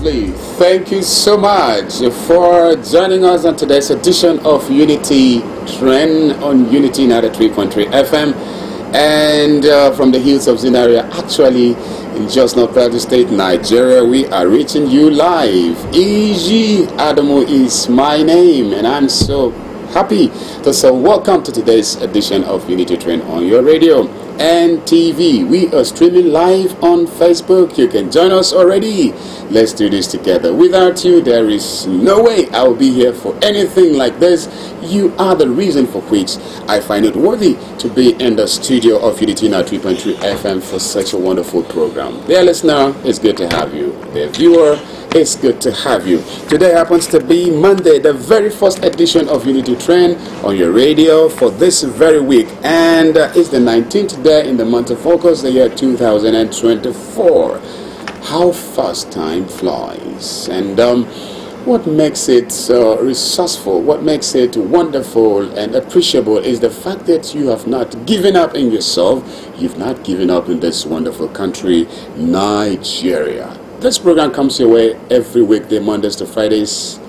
Lovely. Thank you so much for joining us on today's edition of Unity Trend on Unity 93.3 FM and from the hills of ZINARIYA, actually in Jos North Plateau State, Nigeria. We are reaching you live. Iji Adamu is my name, and I'm so happy to say welcome to today's edition of Unity Trend on your radio and TV. We are streaming live on Facebook. You can join us already. Let's do this together. Without you, there is no way I will be here for anything like this. You are the reason for which I find it worthy to be in the studio of Unity 3.3 FM for such a wonderful program. Dear listener, it's good to have you. Dear viewer, it's good to have you. Today happens to be Monday, the very first edition of Unity Trend on your radio for this very week. And it's the 19th day in the month of August, the year 2024. How fast time flies. And what makes it resourceful, what makes it wonderful and appreciable is the fact that you have not given up in yourself. You've not given up in this wonderful country, Nigeria. This program comes your way every weekday, Mondays to Fridays,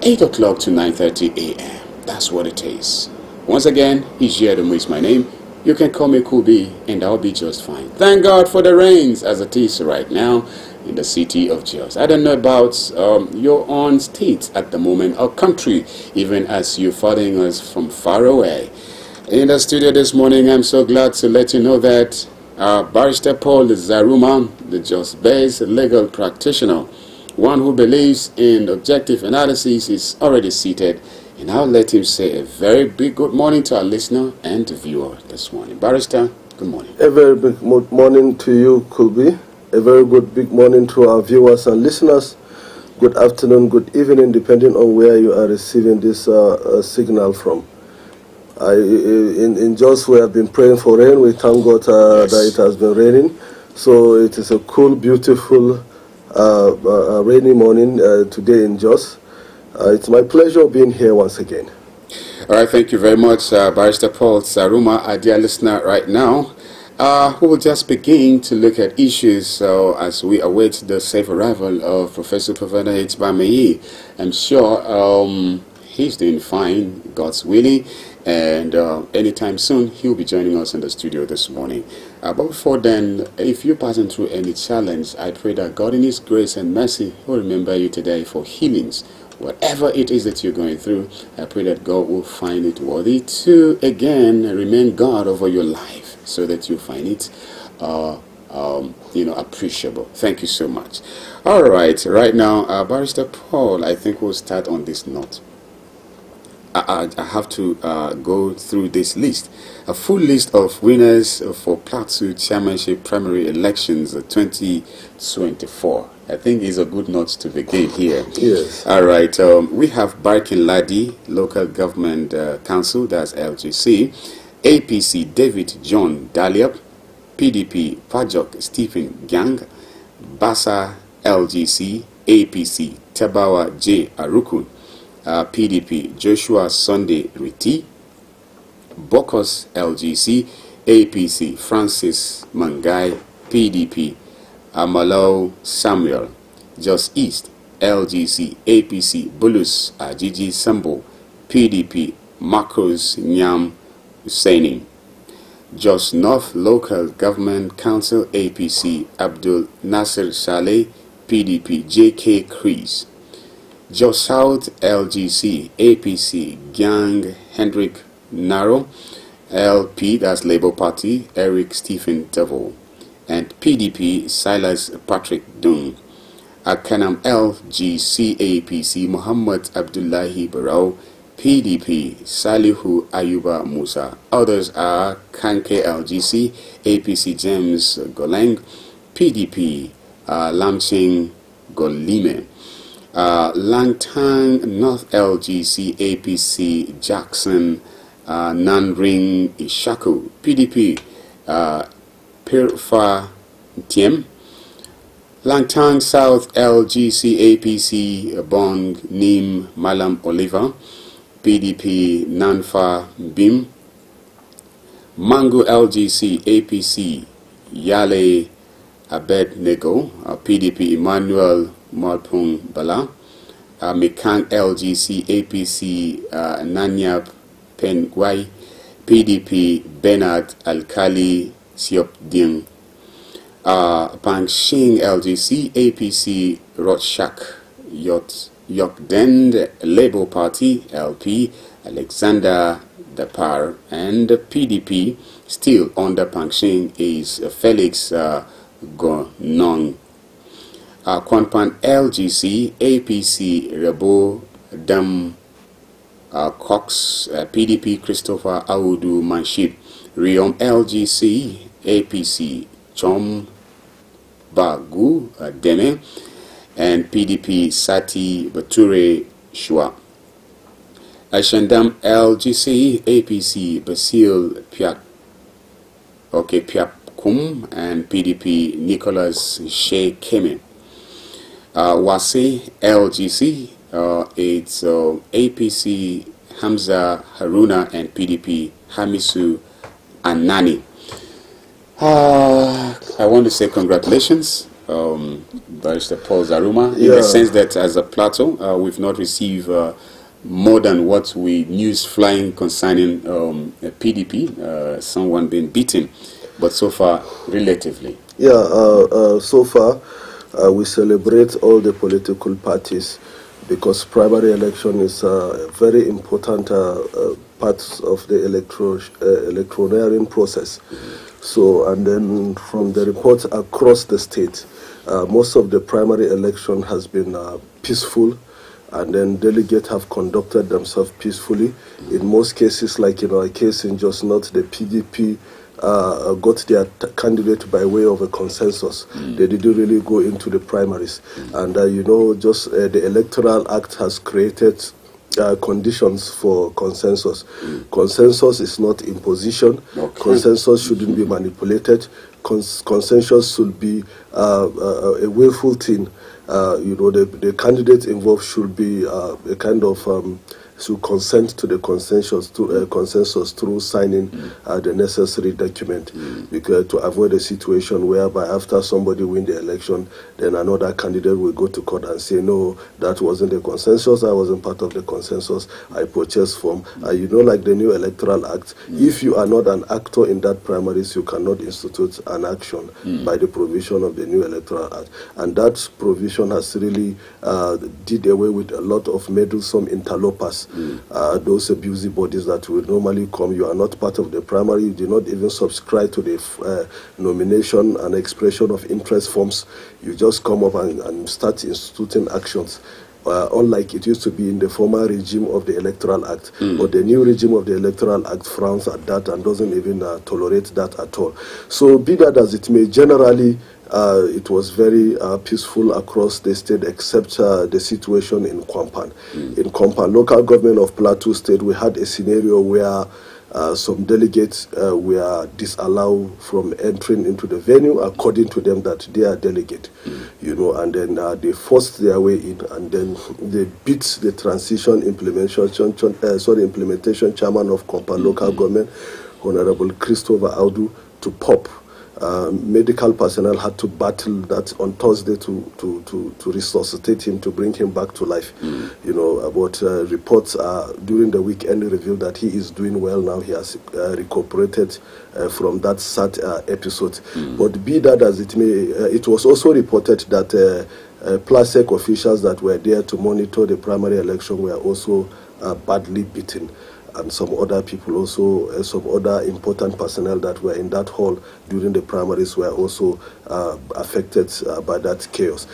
8 o'clock to 9:30 a.m. That's what it is. Once again, Iji is my name. You can call me Kubi, and I'll be just fine. Thank God for the rains as it is right now in the city of Jos. I don't know about your own state at the moment or country, even as you're following us from far away. In the studio this morning, I'm so glad to let you know that Barrister Paul Zaruma, the Jos-based legal practitioner, one who believes in objective analysis, is already seated. And I'll let him say a very big good morning to our listener and viewer this morning. Barrister, good morning. A very big morning to you, Kulbi. A very good big morning to our viewers and listeners. Good afternoon, good evening, depending on where you are receiving this signal from. In Jos, we have been praying for rain. We thank God that it has been raining. So it is a cool, beautiful, rainy morning today in Jos. It's my pleasure being here once again. All right, thank you very much, Barrister Paul Zaruma, our dear listener right now. We will just begin to look at issues as we await the safe arrival of Professor Professor H. I'm sure he's doing fine, God's willing, and anytime soon he'll be joining us in the studio this morning. But before then, if you're passing through any challenge, I pray that God in His grace and mercy will remember you today for healings. Whatever it is that you're going through, I pray that God will find it worthy to again remain God over your life, so that you find it appreciable. Thank you so much. All right now, Barrister Paul, I think we'll start on this note. I have to go through this list, a full list of winners for PLATEAU Chairmanship Primary Elections 2024. I think it's a good note to begin here. Yes. All right. We have Barkin Ladi Local Government Council, that's LGC, APC David John Daliop, PDP Pajok Stephen Gang, Basa LGC, APC Tabawa J. Arukun, PDP Joshua Sunday Riti, Bokos LGC, APC Francis Mangai, PDP Amalau Samuel, Jos East LGC, APC Bulus Ajiji Sambo, PDP Marcos Nyam Husseini, Jos North Local Government Council, APC Abdul Nasser Saleh, PDP JK Chris, Jos South LGC, APC Gang Hendrik Naro, LP, that's Labour Party, Eric Stephen Devil, and PDP Silas Patrick Dung. Akanam LGC, APC Muhammad Abdullahi Barau, PDP Salihu Ayuba Musa. Others are Kanke LGC, APC James Goleng, PDP Lamsing Golime, Langtang North LGC, APC Jackson Nanring Ishaku, PDP Pirfa Tiem, Langtang South LGC, APC Bong Nim Malam Oliver, PDP Nanfa Bim, Mango LGC, APC Yale Abednego, PDP Emmanuel Malpung Bala, Mekang LGC, APC, Nanyap Pengwai, PDP, Bernard Alkali Siop Ding, Pangshing LGC, APC, Rotshak Yokdend, Labour Party, LP, Alexander Dapar, and PDP, still under Pangshing, is Felix Gonong. Kwanpan LGC, APC, Rabo Dam Cox, PDP, Christopher Audu Manship, Riom LGC, APC, Chom Bagu Deme, and PDP, Sati Bature Shua. Ashandam LGC, APC, Basil Piak Kum, and PDP, Nicholas Shea Kemen. Wase LGC, it's APC, Hamza Haruna, and PDP, Hamisu Anani. I want to say congratulations, Barrister Paul Zaruma, in the sense that as a plateau, we've not received more than what we news flying concerning PDP, someone being beaten, but so far, relatively. So far, we celebrate all the political parties because primary election is a very important part of the electioneering process. So, and then from the reports across the state, most of the primary election has been peaceful, and then delegates have conducted themselves peacefully. In most cases, like a case in Just Not, the PDP got their candidate by way of a consensus. They didn't really go into the primaries. And just the Electoral Act has created conditions for consensus. Consensus is not imposition. Consensus shouldn't be manipulated. Consensus should be a willful thing. The candidates involved should be a kind of to consent to the consensus through signing the necessary document, because to avoid a situation whereby after somebody win the election, then another candidate will go to court and say, no, that wasn't the consensus, I wasn't part of the consensus, I purchased from. Like the new Electoral Act, if you are not an actor in that primaries, you cannot institute an action by the provision of the new Electoral Act. And that provision has really did away with a lot of meddlesome interlopers. Those abusive bodies that will normally come. You are not part of the primary, you do not even subscribe to the nomination and expression of interest forms. You just come up and start instituting actions. Unlike it used to be in the former regime of the Electoral Act. But the new regime of the Electoral Act frowns at that and doesn't even tolerate that at all. So be that as it may, generally it was very peaceful across the state, except the situation in Kwampan. In Kwampan, local government of Plateau State, we had a scenario where some delegates were disallowed from entering into the venue, according to them that they are delegate, and then they forced their way in, and then they beat the transition implementation chairman of Kwampan local government, Honorable Christopher Audu, to pop. Medical personnel had to battle that on Thursday to resuscitate him, to bring him back to life. About reports during the weekend revealed that he is doing well now. He has recuperated from that sad episode. But be that as it may, it was also reported that PLASEC officials that were there to monitor the primary election were also badly beaten. And some other people also, some other important personnel that were in that hall during the primaries were also affected by that chaos.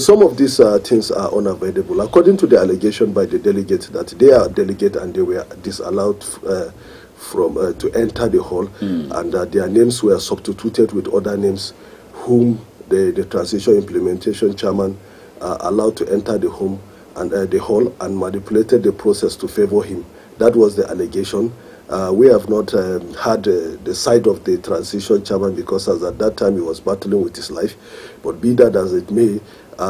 Some of these things are unavoidable. According to the allegation by the delegates that they are delegate and they were disallowed to enter the hall, and their names were substituted with other names whom the transition implementation chairman allowed to enter the hall and manipulated the process to favor him. That was the allegation. We have not had the side of the transition chairman, because as at that time he was battling with his life. But be that as it may,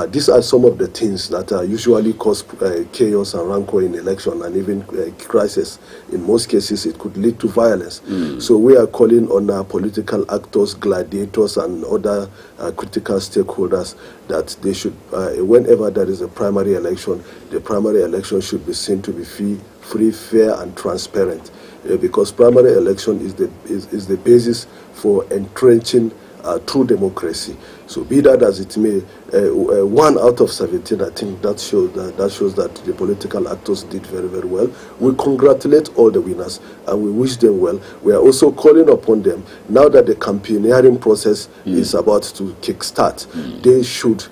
these are some of the things that usually cause chaos and rancor in election and even crisis. In most cases, it could lead to violence. So we are calling on our political actors, gladiators, and other critical stakeholders that they should, whenever there is a primary election, the primary election should be seen to be free, fair, and transparent. Because primary election is the basis for entrenching true democracy. So be that as it may, 1 out of 17, I think that shows that the political actors did very, very well. We congratulate all the winners and we wish them well. We are also calling upon them, now that the campaigning process is about to kickstart, they should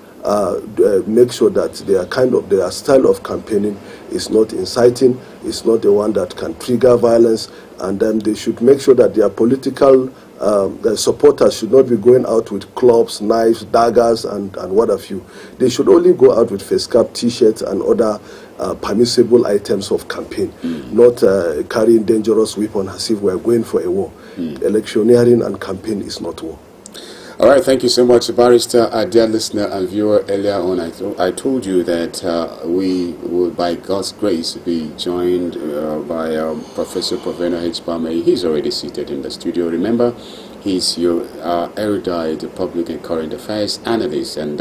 make sure that their style of campaigning is not inciting, is not the one that can trigger violence, and then they should make sure that their political the supporters should not be going out with clubs, knives, daggers, and what have you. They should only go out with face cap, t-shirts, and other permissible items of campaign, not carrying dangerous weapons as if we're going for a war. Electioneering and campaign is not war. All right, thank you so much, Barrister. Dear listener and viewer, earlier on I told you that we will, by God's grace, be joined by Professor Provena H. Palme. He's already seated in the studio. Remember, he's your erudite public and current affairs analyst. And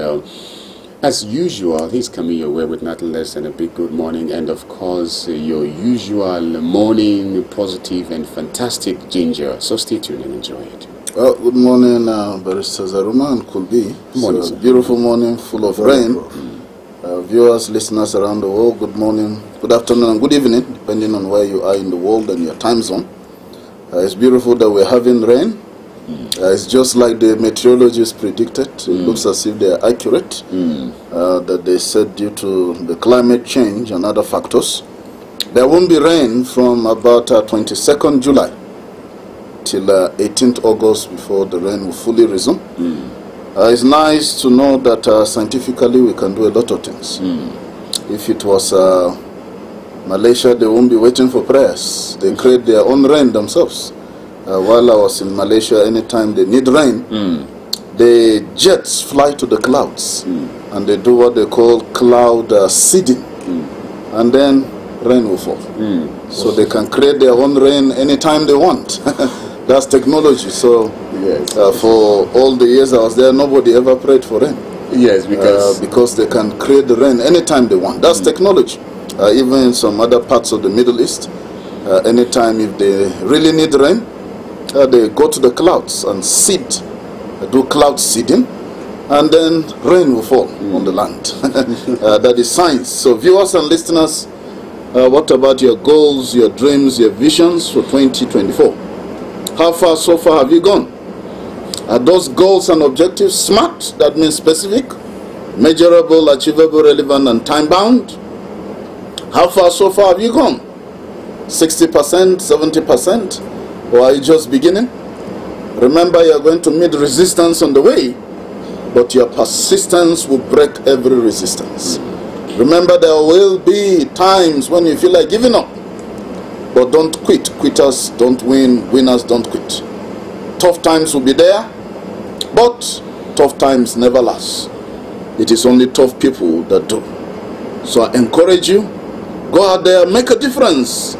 as usual, he's coming your way with nothing less than a big good morning. And of course, your usual morning positive and fantastic ginger. So stay tuned and enjoy it. Well, good morning, Barrister Zaruma and Kulbi. Morning, it's a beautiful morning full of rain. Viewers, listeners around the world, good morning, good afternoon, and good evening, depending on where you are in the world and your time zone. It's beautiful that we're having rain. It's just like the meteorologists predicted. It looks as if they are accurate, that they said due to the climate change and other factors, there won't be rain from about 22nd July. Till 18th August before the rain will fully resume. It's nice to know that scientifically we can do a lot of things. If it was Malaysia, they won't be waiting for prayers. They create their own rain themselves. While I was in Malaysia, anytime they need rain, the jets fly to the clouds and they do what they call cloud seeding. And then rain will fall. So they can create their own rain anytime they want. That's technology. So for all the years I was there, nobody ever prayed for rain. Yes, because they can create the rain anytime they want. That's technology. Even in some other parts of the Middle East, anytime if they really need rain, they go to the clouds and seed, do cloud seeding, and then rain will fall on the land. That is science. So viewers and listeners, what about your goals, your dreams, your visions for 2024? How far so far have you gone? Are those goals and objectives SMART? That means specific, measurable, achievable, relevant, and time-bound. How far so far have you gone? 60%, 70%? Or are you just beginning? Remember, you're going to meet resistance on the way, but your persistence will break every resistance. Remember, there will be times when you feel like giving up. But don't quit. Quitters don't win. Winners don't quit. Tough times will be there, but tough times never last. It is only tough people that do. So I encourage you, go out there, make a difference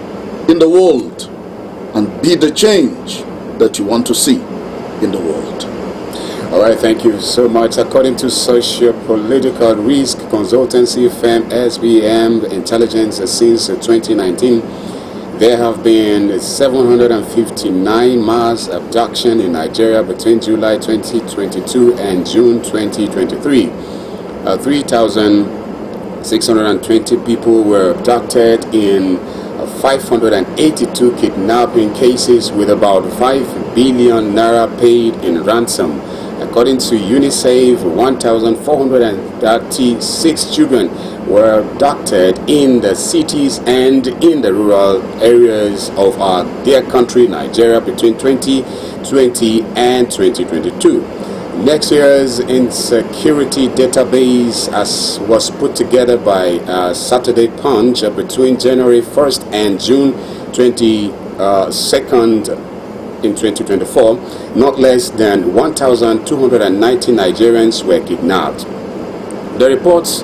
in the world, and be the change that you want to see in the world. All right, thank you so much. According to socio-political risk consultancy firm SBM Intelligence, since 2019, there have been 759 mass abductions in Nigeria between July 2022 and June 2023. 3,620 people were abducted in 582 kidnapping cases, with about 5 billion naira paid in ransom. According to UNICEF, 1,436 children were abducted in the cities and in the rural areas of our dear country, Nigeria, between 2020 and 2022. Next year's insecurity database was put together by Saturday Punch between January 1st and June 22nd in 2024, not less than 1,290 Nigerians were kidnapped. The reports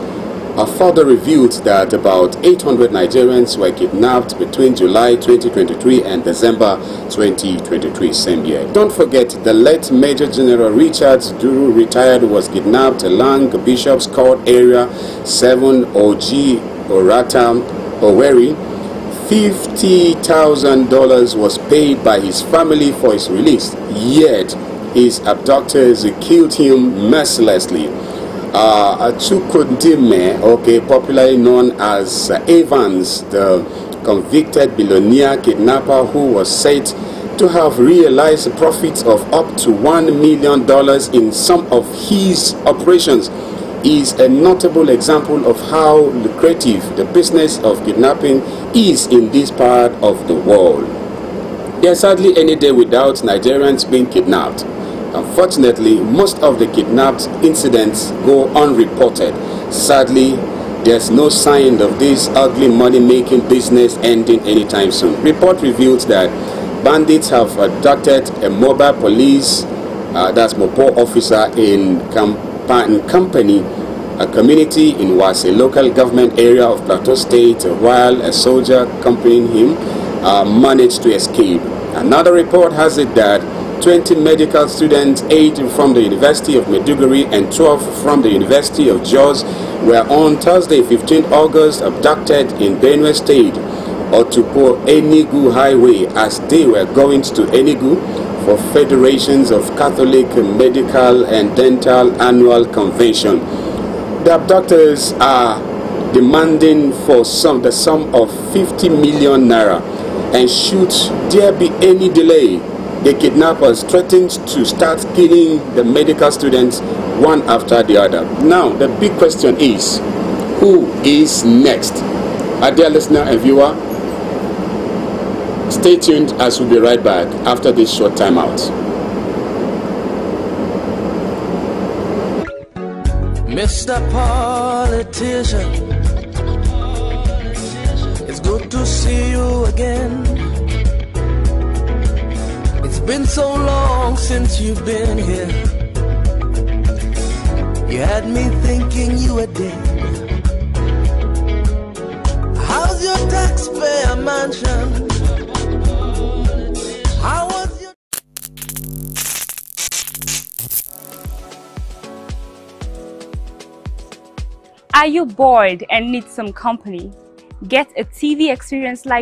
further revealed that about 800 Nigerians were kidnapped between July 2023 and December 2023, same year. Don't forget, the late Major General Richard Duru, retired, was kidnapped along Bishop's Court area, 7 OG Orata, Owerri. $50,000 was paid by his family for his release, yet his abductors killed him mercilessly. TUNTBE, popularly known as Evans, the convicted billionaire kidnapper who was said to have realized profits of up to $1 million in some of his operations, is a notable example of how lucrative the business of kidnapping is in this part of the world. There's hardly any day without Nigerians being kidnapped. Unfortunately, most of the kidnapped incidents go unreported. Sadly, there's no sign of this ugly money-making business ending anytime soon. Report reveals that bandits have abducted a mobile police, that's Mopo officer in Company, a community in Wase, local government area of Plateau State, while a soldier accompanying him managed to escape. Another report has it that 20 medical students, 8 from the University of Maiduguri and 12 from the University of Jos, were on Thursday, 15 August, abducted in Benue State, Otupo Enugu Highway, as they were going to Enugu for Federations of Catholic Medical and Dental Annual Convention. The abductors are demanding for the sum of 50 million naira, and should there be any delay, the kidnappers threatened to start killing the medical students one after the other. Now, the big question is, who is next? Dear listener and viewer, stay tuned as we'll be right back after this short time out. Mr. Politician, it's good to see you again. It's been so long since you've been here. You had me thinking you were dead. How's your taxpayer mansion? How was your... Are you bored and need some company? Get a TV experience like